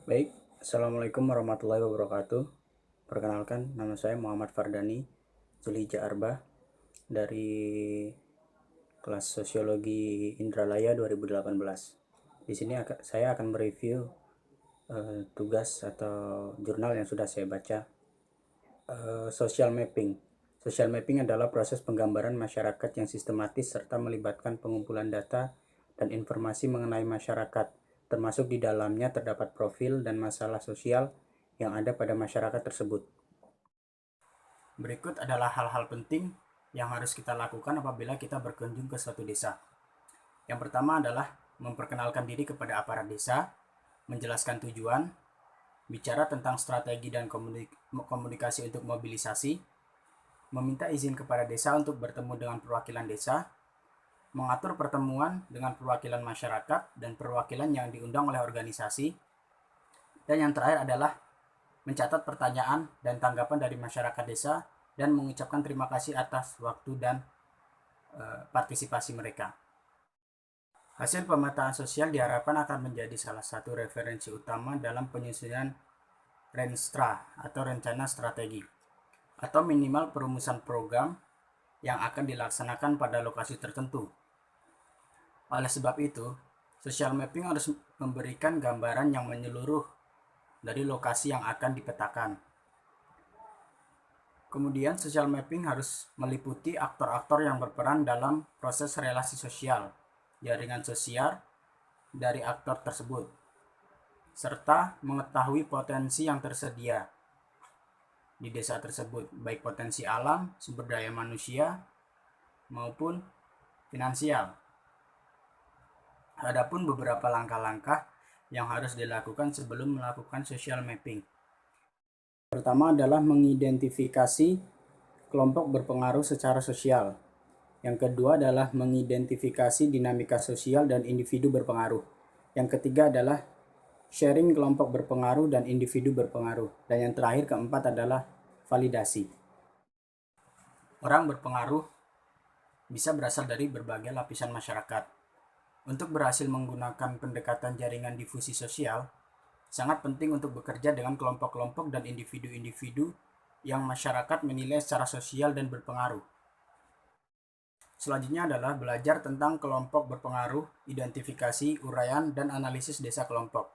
Baik, Assalamualaikum warahmatullahi wabarakatuh. Perkenalkan, nama saya Muhammad Fardani, Zulhijjah Arba, dari kelas Sosiologi Indralaya 2018. Di sini saya akan mereview tugas atau jurnal yang sudah saya baca. Social mapping. Social mapping adalah proses penggambaran masyarakat yang sistematis serta melibatkan pengumpulan data dan informasi mengenai masyarakat, termasuk di dalamnya terdapat profil dan masalah sosial yang ada pada masyarakat tersebut. Berikut adalah hal-hal penting yang harus kita lakukan apabila kita berkunjung ke suatu desa. Yang pertama adalah memperkenalkan diri kepada aparat desa, menjelaskan tujuan, bicara tentang strategi dan komunikasi untuk mobilisasi, meminta izin kepada desa untuk bertemu dengan perwakilan desa, mengatur pertemuan dengan perwakilan masyarakat dan perwakilan yang diundang oleh organisasi, dan yang terakhir adalah mencatat pertanyaan dan tanggapan dari masyarakat desa dan mengucapkan terima kasih atas waktu dan partisipasi mereka. Hasil pemetaan sosial diharapkan akan menjadi salah satu referensi utama dalam penyusunan Renstra atau rencana strategi, atau minimal perumusan program yang akan dilaksanakan pada lokasi tertentu. Oleh sebab itu, social mapping harus memberikan gambaran yang menyeluruh dari lokasi yang akan dipetakan. Kemudian social mapping harus meliputi aktor-aktor yang berperan dalam proses relasi sosial, jaringan sosial dari aktor tersebut, serta mengetahui potensi yang tersedia di desa tersebut, baik potensi alam, sumber daya manusia, maupun finansial. Adapun beberapa langkah-langkah yang harus dilakukan sebelum melakukan social mapping. Pertama adalah mengidentifikasi kelompok berpengaruh secara sosial. Yang kedua adalah mengidentifikasi dinamika sosial dan individu berpengaruh. Yang ketiga adalah sharing kelompok berpengaruh dan individu berpengaruh. Dan yang terakhir, keempat, adalah validasi. Orang berpengaruh bisa berasal dari berbagai lapisan masyarakat. Untuk berhasil menggunakan pendekatan jaringan difusi sosial, sangat penting untuk bekerja dengan kelompok-kelompok dan individu-individu yang masyarakat menilai secara sosial dan berpengaruh. Selanjutnya adalah belajar tentang kelompok berpengaruh, identifikasi, uraian, dan analisis desa kelompok.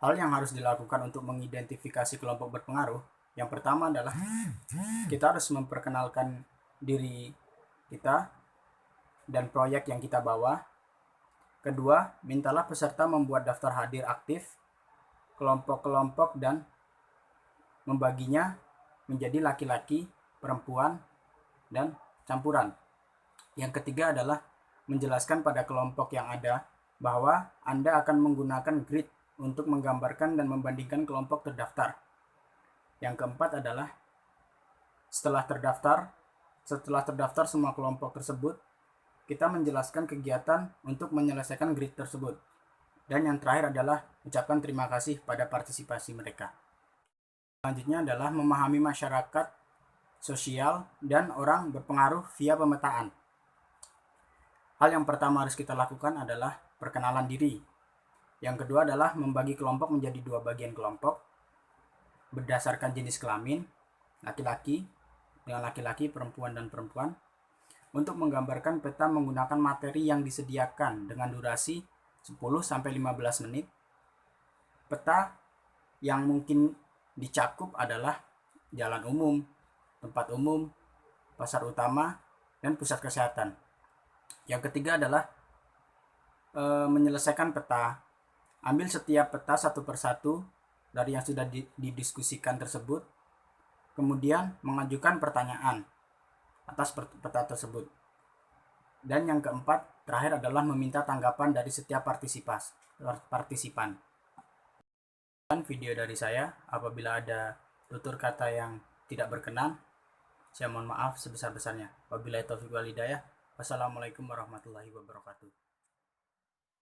Hal yang harus dilakukan untuk mengidentifikasi kelompok berpengaruh, yang pertama adalah kita harus memperkenalkan diri kita dan proyek yang kita bawa. Kedua, mintalah peserta membuat daftar hadir aktif kelompok-kelompok dan membaginya menjadi laki-laki, perempuan, dan campuran. Yang ketiga adalah menjelaskan pada kelompok yang ada bahwa Anda akan menggunakan grid untuk menggambarkan dan membandingkan kelompok terdaftar. Yang keempat adalah setelah terdaftar semua kelompok tersebut, kita menjelaskan kegiatan untuk menyelesaikan grid tersebut. Dan yang terakhir adalah ucapkan terima kasih pada partisipasi mereka. Selanjutnya adalah memahami masyarakat, sosial, dan orang berpengaruh via pemetaan. Hal yang pertama harus kita lakukan adalah perkenalan diri. Yang kedua adalah membagi kelompok menjadi dua bagian kelompok berdasarkan jenis kelamin, laki-laki dengan laki-laki, perempuan dan perempuan, untuk menggambarkan peta menggunakan materi yang disediakan dengan durasi 10-15 menit. Peta yang mungkin dicakup adalah jalan umum, tempat umum, pasar utama, dan pusat kesehatan. Yang ketiga adalah menyelesaikan peta. Ambil setiap peta satu persatu dari yang sudah didiskusikan tersebut, kemudian mengajukan pertanyaan atas peta tersebut. Dan yang keempat, terakhir adalah meminta tanggapan dari setiap partisipan. Dan video dari saya, apabila ada tutur kata yang tidak berkenan, saya mohon maaf sebesar-besarnya. Wabillahi taufiq wal hidayah. Wassalamualaikum warahmatullahi wabarakatuh.